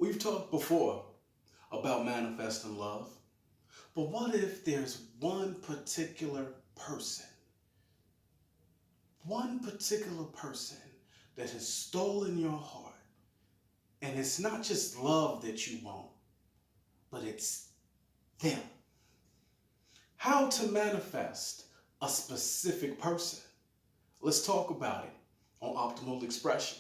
We've talked before about manifesting love, but what if there's one particular person that has stolen your heart, and it's not just love that you want, but it's them? How to manifest a specific person? Let's talk about it on Optimal Expression.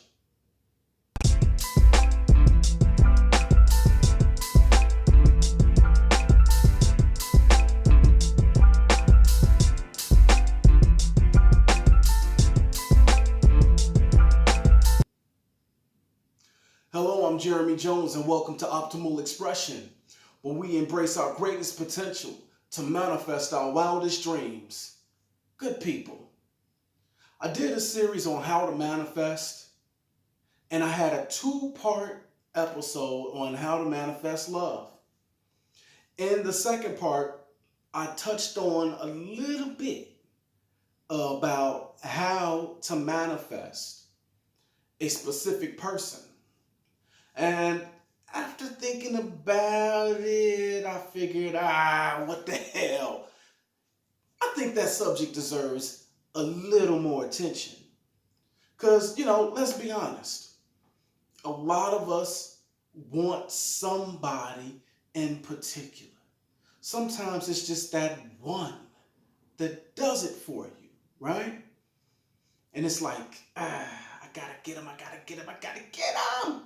Hello, I'm Jeremy Jones, and welcome to Optimal Expression, where we embrace our greatest potential to manifest our wildest dreams. Good people, I did a series on how to manifest, and I had a two-part episode on how to manifest love. In the second part, I touched on a little bit about how to manifest a specific person. And after thinking about it, I figured, what the hell? I think that subject deserves a little more attention. Because, let's be honest. A lot of us want somebody in particular. Sometimes it's just that one that does it for you, right? And it's like, I gotta get him, I gotta get him.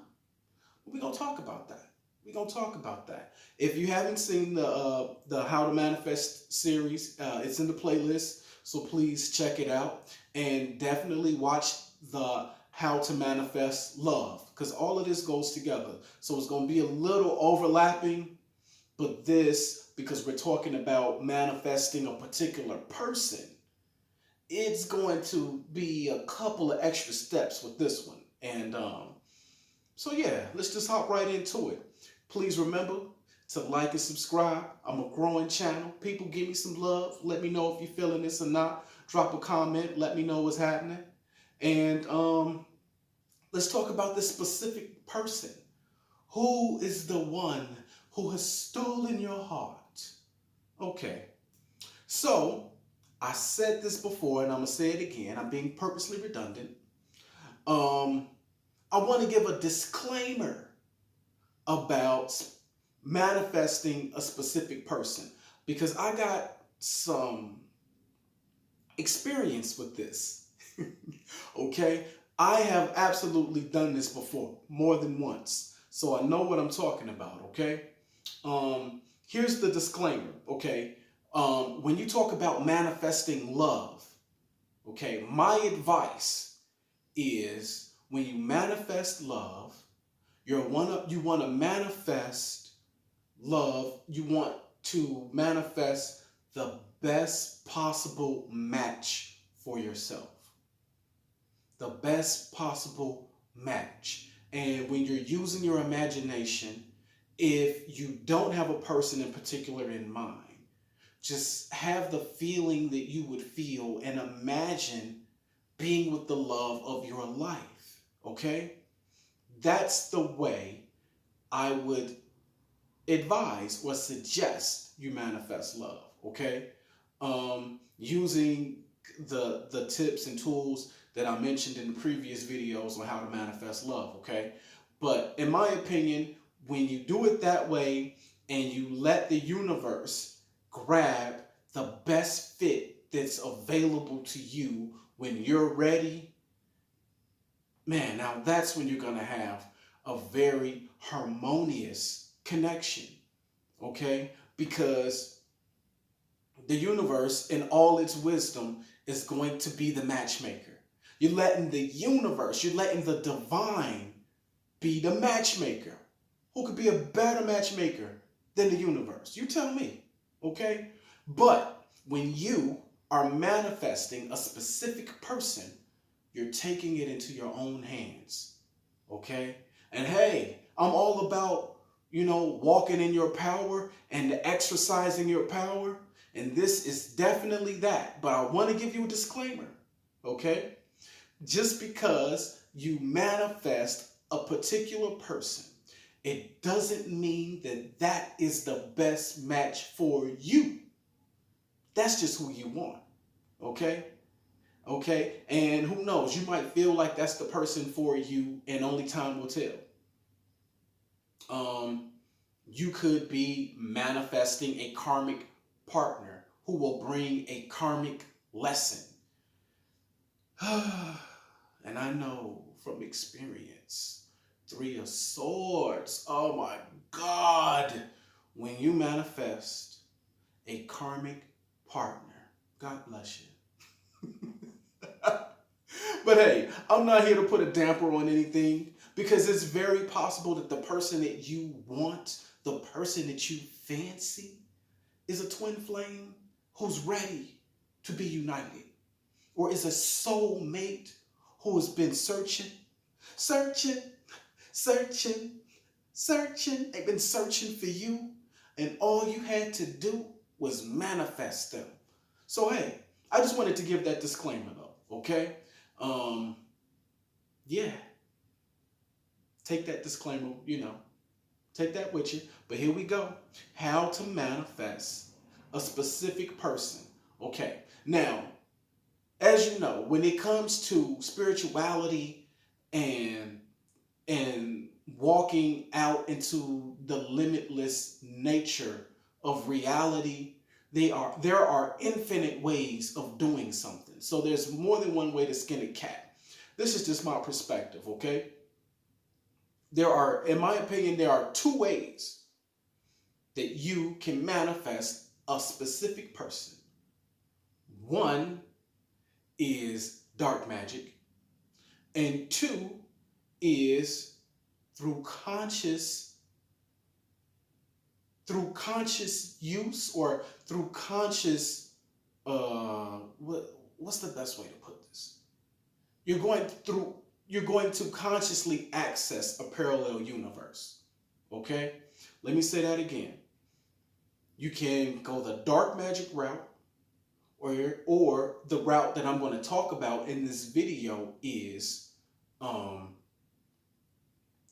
We're going to talk about that. If you haven't seen the How to Manifest series, it's in the playlist, so please check it out. And definitely watch the How to Manifest Love, because all of this goes together. So it's going to be a little overlapping, but this, because we're talking about manifesting a particular person, it's going to be a couple of extra steps with this one. And so yeah, let's just hop right into it. Please remember to like and subscribe. I'm a growing channel. People, give me some love. Let me know if you're feeling this or not. Drop a comment. Let me know what's happening. And let's talk about this specific person. Who is the one who has stolen your heart? Okay. So I said this before, and I'm going to say it again. I'm being purposely redundant. I want to give a disclaimer about manifesting a specific person, because I got some experience with this. Okay? I have absolutely done this before, more than once. So I know what I'm talking about, okay? Here's the disclaimer, okay? When you talk about manifesting love, okay, my advice is, when you manifest love, you want to manifest love. You want to manifest the best possible match for yourself. The best possible match. And when you're using your imagination, if you don't have a person in particular in mind, just have the feeling that you would feel and imagine being with the love of your life. Okay? That's the way I would advise or suggest you manifest love. Okay? Using the tips and tools that I mentioned in the previous videos on how to manifest love. Okay? But in my opinion, when you do it that way and you let the universe grab the best fit that's available to you when you're ready, man, now that's when you're going to have a very harmonious connection, okay? Because the universe, in all its wisdom, is going to be the matchmaker. You're letting the universe, you're letting the divine be the matchmaker. Who could be a better matchmaker than the universe? You tell me, okay? But when you are manifesting a specific person, you're taking it into your own hands, okay? And hey, I'm all about, walking in your power and exercising your power. And this is definitely that. But I want to give you a disclaimer, okay? Just because you manifest a particular person it doesn't mean that that is the best match for you. That's just who you want. Okay? Okay? And who knows? You might feel like that's the person for you, and only time will tell. You could be manifesting a karmic partner who will bring a karmic lesson. And I know from experience, Three of Swords. Oh my God. When you manifest a karmic partner, God bless you. But hey, I'm not here to put a damper on anything, because it's very possible that the person that you want, the person that you fancy, is a twin flame who's ready to be united, or is a soulmate who has been searching. They've been searching for you, and all you had to do was manifest them. So hey, I just wanted to give that disclaimer though, okay? Yeah. Take that disclaimer, take that with you. But here we go. How to manifest a specific person. Okay. Now, as you know, when it comes to spirituality and walking out into the limitless nature of reality, there are infinite ways of doing something. So there's more than one way to skin a cat. This is just my perspective, okay? In my opinion, there are two ways that you can manifest a specific person. One is dark magic, and two is through conscious use, or through conscious what's the best way to put this? You're going to consciously access a parallel universe. Okay? Let me say that again. You can go the dark magic route, or the route that I'm going to talk about in this video is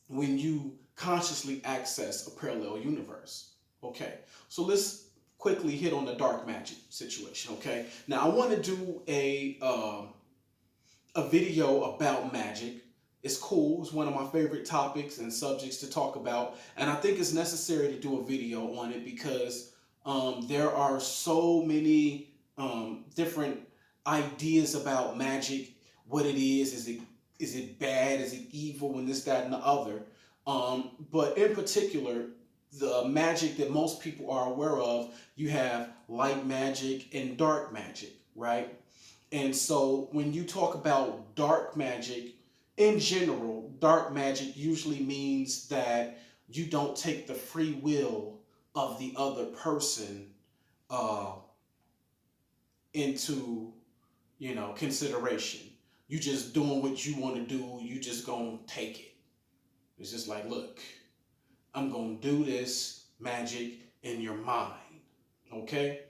when you consciously access a parallel universe. Okay? So let's quickly hit on the dark magic situation. Okay? Now I want to do a video about magic. It's cool. It's one of my favorite topics and subjects to talk about. And I think it's necessary to do a video on it, because there are so many different ideas about magic. What it is it bad? Is it evil? And this, that, and the other. But in particular, the magic that most people are aware of, you have light magic and dark magic, right? And so when you talk about dark magic, in general, dark magic usually means that you don't take the free will of the other person into, consideration. You just doing what you want to do. You just gonna take it. It's just like, look, I'm gonna do this magic in your mind. Okay?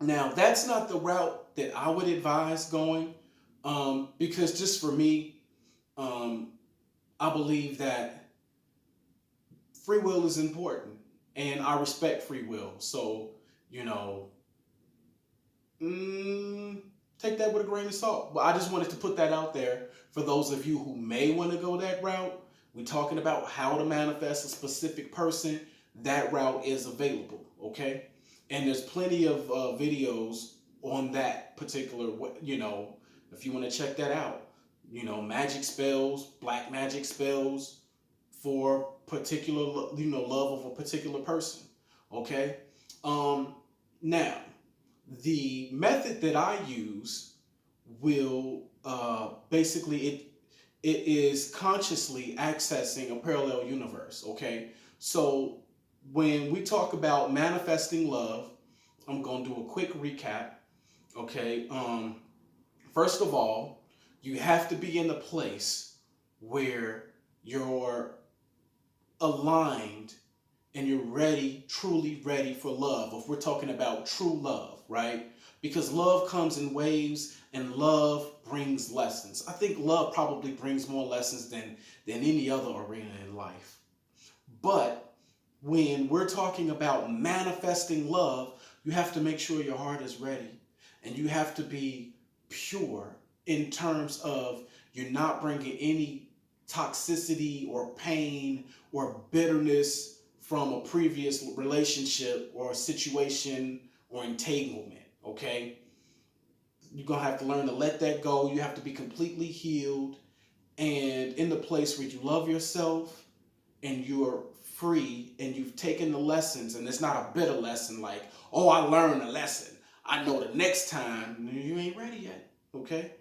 Now, that's not the route that I would advise going, because just for me, I believe that free will is important, and I respect free will. So, take that with a grain of salt. But I just wanted to put that out there for those of you who may want to go that route. We're talking about how to manifest a specific person. That route is available, okay? And there's plenty of videos on that particular, if you want to check that out. Magic spells, black magic spells for particular, love of a particular person, okay? Now, the method that I use will basically, it is consciously accessing a parallel universe, okay? So when we talk about manifesting love, I'm going to do a quick recap, okay? First of all, you have to be in a place where you're aligned and you're ready, truly ready for love. If we're talking about true love, right? Because love comes in waves, and love brings lessons. I think love probably brings more lessons than any other arena in life. But when we're talking about manifesting love, you have to make sure your heart is ready, and you have to be pure in terms of you're not bringing any toxicity or pain or bitterness from a previous relationship or situation or entanglement, okay? You're going to have to learn to let that go. You have to be completely healed and in the place where you love yourself and you're free and you've taken the lessons, and it's not a bitter lesson like, oh, I learned a lesson, I know the next time. You ain't ready yet, okay?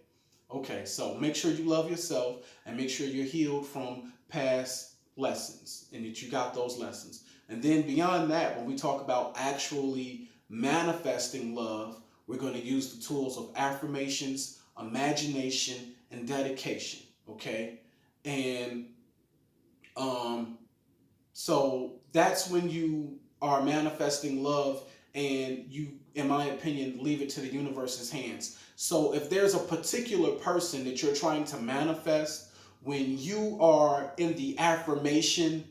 Okay, so make sure you love yourself and make sure you're healed from past lessons and that you got those lessons. And then beyond that, when we talk about actually manifesting love, we're going to use the tools of affirmations, imagination, and dedication, okay? And so that's when you are manifesting love, and you, in my opinion, leave it to the universe's hands. So if there's a particular person that you're trying to manifest, when you are in the affirmation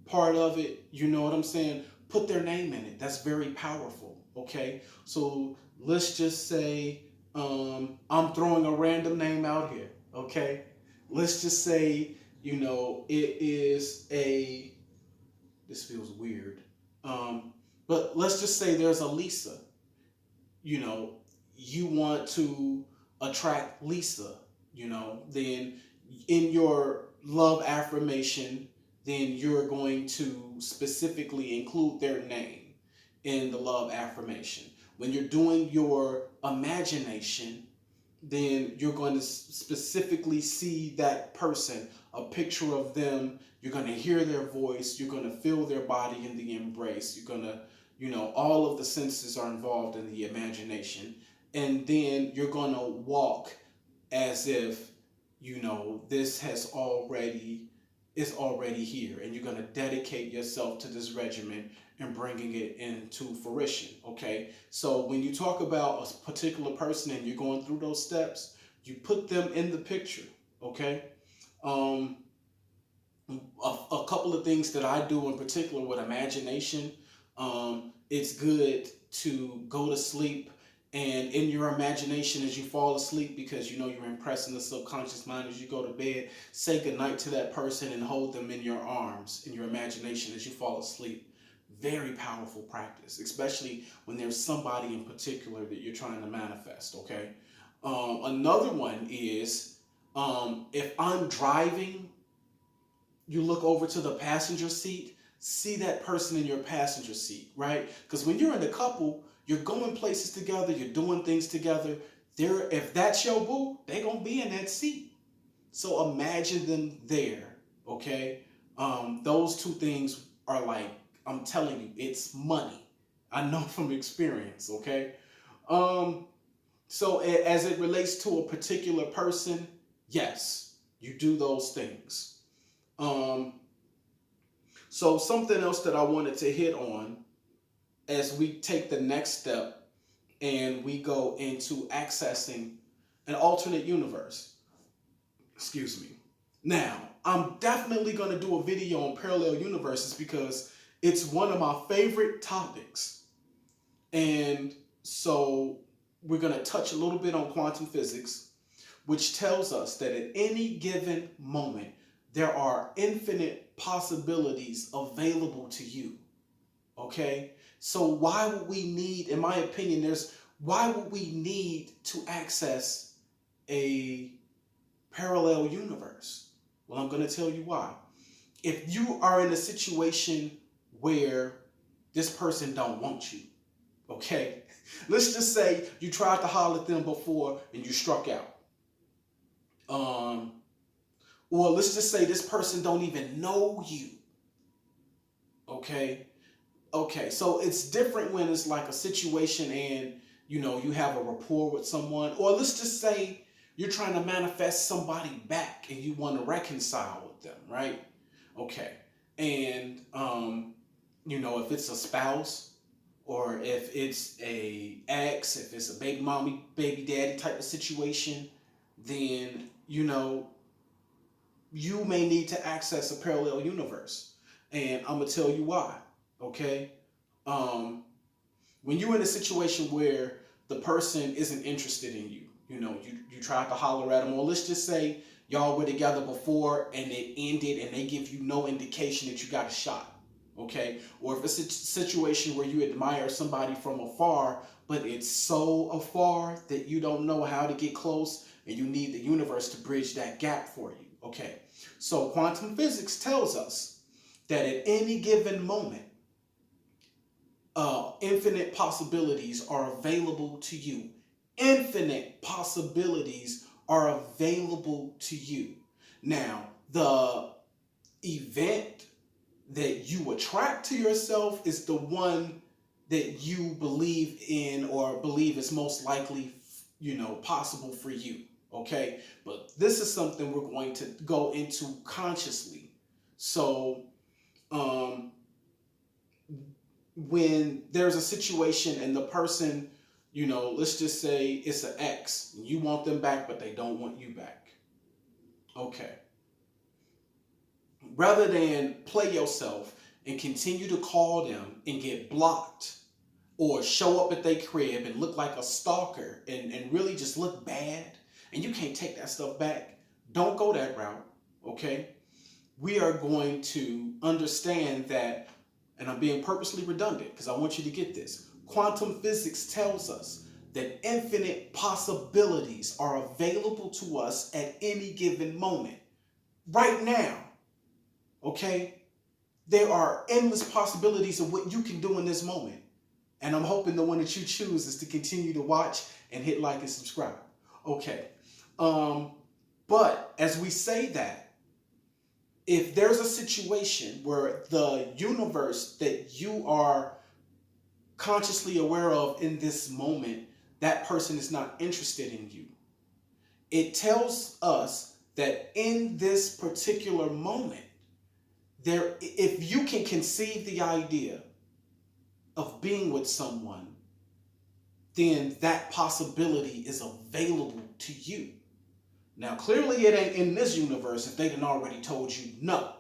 part of it, you know what I'm saying? Put their name in it. That's very powerful, okay? So let's just say I'm throwing a random name out here, okay? Let's just say, it is this feels weird. But let's just say there's a Lisa. You want to attract Lisa, then in your love affirmation, then you're going to specifically include their name in the love affirmation. When you're doing your imagination, then you're going to specifically see that person, a picture of them. You're going to hear their voice. You're going to feel their body in the embrace. You're going to, all of the senses are involved in the imagination. And then you're going to walk as if, this is already here. And you're going to dedicate yourself to this regimen and bringing it into fruition, okay? So when you talk about a particular person and you're going through those steps, you put them in the picture, okay? A couple of things that I do in particular with imagination, it's good to go to sleep and in your imagination as you fall asleep, because you're impressing the subconscious mind as you go to bed, say goodnight to that person and hold them in your arms in your imagination as you fall asleep. Very powerful practice, especially when there's somebody in particular that you're trying to manifest, okay? Another one is if I'm driving, you look over to the passenger seat, see that person in your passenger seat, right? Because when you're in a couple, you're going places together, you're doing things together. If that's your boo, they're going to be in that seat. So imagine them there, okay? Those two things are like, I'm telling you, it's money. I know from experience, okay? So as it relates to a particular person, yes, you do those things. So something else that I wanted to hit on as we take the next step and we go into accessing an alternate universe. Excuse me. Now, I'm definitely going to do a video on parallel universes because it's one of my favorite topics. And so we're going to touch a little bit on quantum physics, which tells us that at any given moment, there are infinite possibilities available to you. Okay? So why would we need, in my opinion, why would we need to access a parallel universe? Well, I'm going to tell you why. If you are in a situation where this person don't want you, okay? Let's just say you tried to holler at them before and you struck out. Or let's just say this person don't even know you, okay? Okay, so it's different when it's like a situation and, you have a rapport with someone. Or let's just say you're trying to manifest somebody back and you want to reconcile with them, right? Okay. And, if it's a spouse or if it's a ex, if it's a baby mommy, baby daddy type of situation, then, you may need to access a parallel universe. And I'm going to tell you why. Okay. When you're in a situation where the person isn't interested in you, you tried to holler at them, or let's just say y'all were together before and it ended and they give you no indication that you got a shot. Okay. Or if it's a situation where you admire somebody from afar, but it's so afar that you don't know how to get close and you need the universe to bridge that gap for you. Okay. So quantum physics tells us that at any given moment, infinite possibilities are available to you. Infinite possibilities are available to you. Now, the event that you attract to yourself is the one that you believe in or believe is most likely, possible for you. Okay. But this is something we're going to go into consciously. So, when there's a situation and the person, let's just say it's an ex, you want them back, but they don't want you back. Okay. Rather than play yourself and continue to call them and get blocked or show up at their crib and look like a stalker and really just look bad and you can't take that stuff back, don't go that route. Okay. We are going to understand that, and I'm being purposely redundant because I want you to get this. Quantum physics tells us that infinite possibilities are available to us at any given moment. Right now, okay? There are endless possibilities of what you can do in this moment. And I'm hoping the one that you choose is to continue to watch and hit like and subscribe. Okay. But as we say that, if there's a situation where the universe that you are consciously aware of in this moment, that person is not interested in you, it tells us that in this particular moment, if you can conceive the idea of being with someone, then that possibility is available to you. Now, clearly it ain't in this universe if they done already told you no,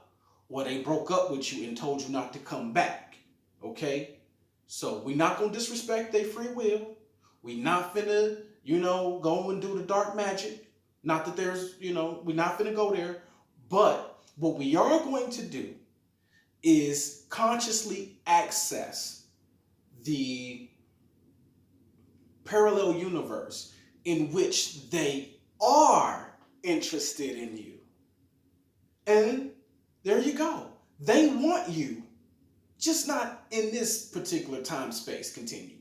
or they broke up with you and told you not to come back, okay? So we're not going to disrespect their free will. We not finna, go and do the dark magic. Not that there's, we're not finna go there. But what we are going to do is consciously access the parallel universe in which they are interested in you. And there you go. They want you, just not in this particular time space continuum.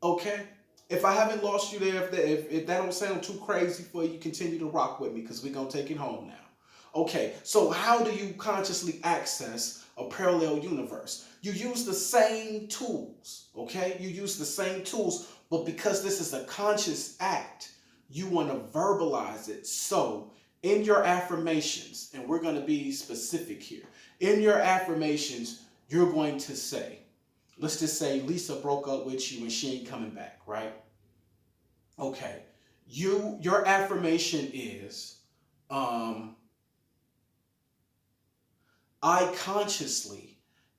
Okay? If I haven't lost you there, if that don't sound too crazy for you, continue to rock with me because we're going to take it home now. Okay, so how do you consciously access a parallel universe? You use the same tools, okay? You use the same tools, but because this is a conscious act, you want to verbalize it. So in your affirmations, and we're going to be specific here, in your affirmations, you're going to say, let's just say Lisa broke up with you and she ain't coming back, right? Okay. Your affirmation is, I consciously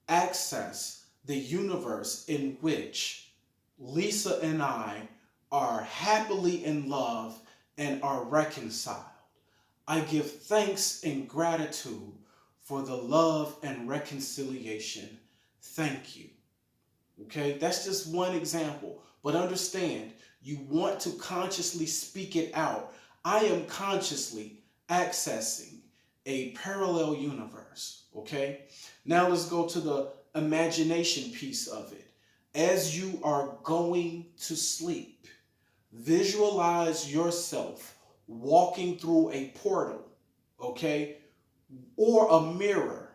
access the universe in which Lisa and I are happily in love and are reconciled. I give thanks and gratitude for the love and reconciliation. Thank you. Okay, that's just one example. But understand, you want to consciously speak it out. I am consciously accessing a parallel universe. Okay, now let's go to the imagination piece of it. As you are going to sleep, visualize yourself walking through a portal, okay, or a mirror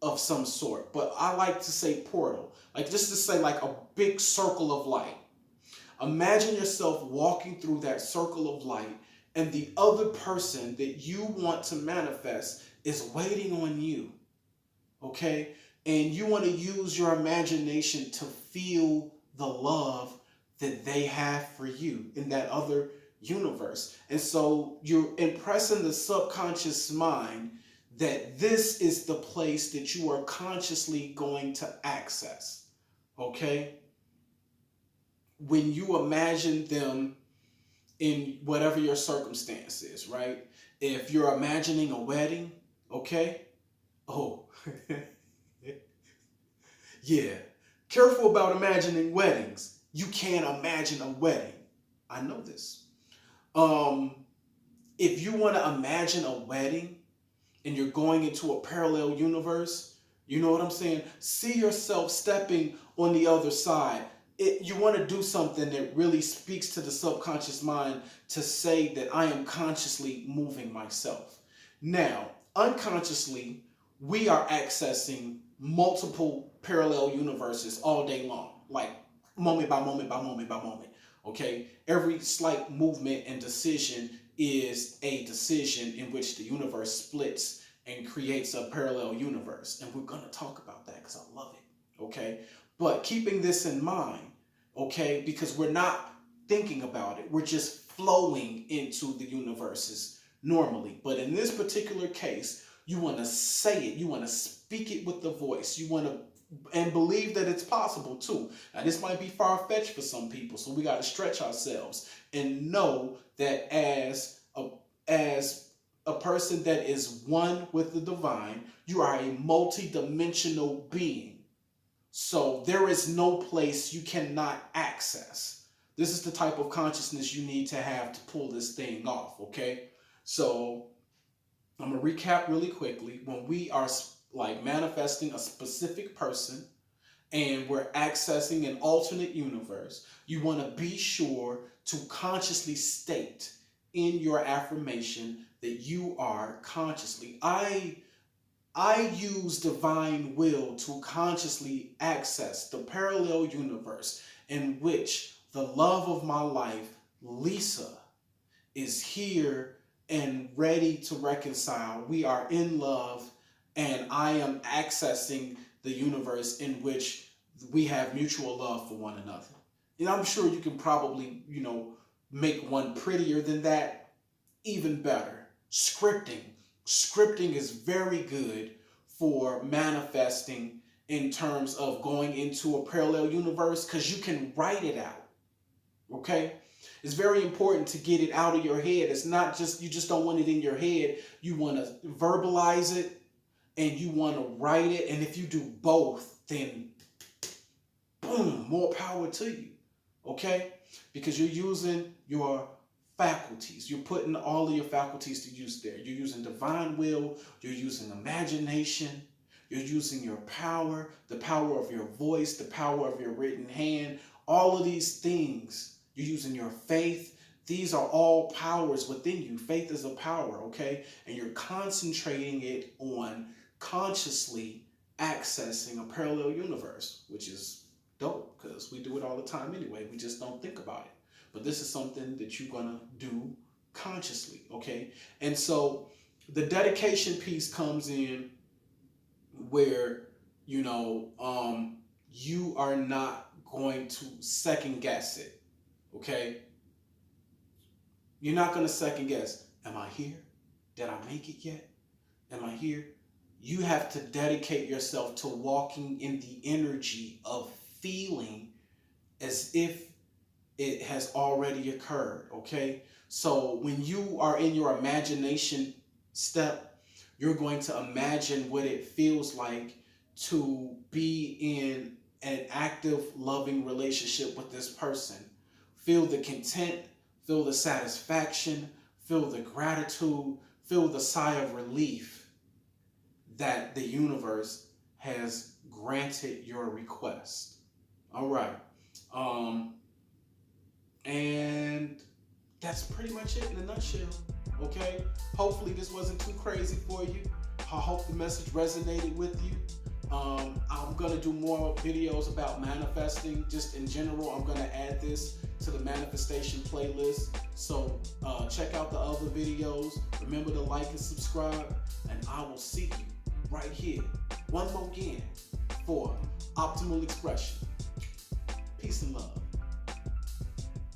of some sort. But I like to say portal, like just to say like a big circle of light. Imagine yourself walking through that circle of light, and the other person that you want to manifest is waiting on you, okay? And you want to use your imagination to feel the love that they have for you in that other universe. And so you're impressing the subconscious mind that this is the place that you are consciously going to access. Okay? When you imagine them in whatever your circumstance is, right? If you're imagining a wedding, okay? Oh, yeah. Careful about imagining weddings. You can't imagine a wedding. I know this. If you want to imagine a wedding and you're going into a parallel universe, you know what I'm saying? See yourself stepping on the other side. You want to do something that really speaks to the subconscious mind to say that I am consciously moving myself. Now, unconsciously, we are accessing multiple parallel universes all day long, like moment by moment by moment by moment. Okay? Every slight movement and decision is a decision in which the universe splits and creates a parallel universe. And we're going to talk about that because I love it. Okay? But keeping this in mind, okay, because we're not thinking about it, we're just flowing into the universes normally. But in this particular case, you want to say it, you want to speak it with the voice, you want to, and believe that it's possible too. Now, this might be far-fetched for some people, so we got to stretch ourselves and know that as a person that is one with the divine, you are a multi-dimensional being. So there is no place you cannot access. This is the type of consciousness you need to have to pull this thing off, okay? So I'm going to recap really quickly. When we are like manifesting a specific person and we're accessing an alternate universe, you want to be sure to consciously state in your affirmation that you are consciously, I use divine will to consciously access the parallel universe in which the love of my life, Lisa, is here and ready to reconcile. We are in love, and I am accessing the universe in which we have mutual love for one another. And I'm sure you can probably, make one prettier than that, even better. Scripting. Scripting is very good for manifesting in terms of going into a parallel universe because you can write it out. Okay? It's very important to get it out of your head. It's not just, you just don't want it in your head. You want to verbalize it and you want to write it. And if you do both, then boom, more power to you. Okay? Because you're using your faculties. You're putting all of your faculties to use there. You're using divine will. You're using imagination. You're using your power, the power of your voice, the power of your written hand. All of these things. You're using your faith. These are all powers within you. Faith is a power, okay? And you're concentrating it on consciously accessing a parallel universe, which is dope because we do it all the time anyway. We just don't think about it. But this is something that you're going to do consciously, okay? And so the dedication piece comes in where, you are not going to second guess it, okay? You're not going to second guess. Am I here? Did I make it yet? Am I here? You have to dedicate yourself to walking in the energy of feeling as if it has already occurred, okay? So when you are in your imagination step, you're going to imagine what it feels like to be in an active, loving relationship with this person. Feel the content, feel the satisfaction, feel the gratitude, feel the sigh of relief that the universe has granted your request. All right. And that's pretty much it in a nutshell, okay? Hopefully this wasn't too crazy for you. I hope the message resonated with you. I'm going to do more videos about manifesting just in general. I'm going to add this to the manifestation playlist. So check out the other videos. Remember to like and subscribe. And I will see you right here one more again for Optimal Expression. Peace and love.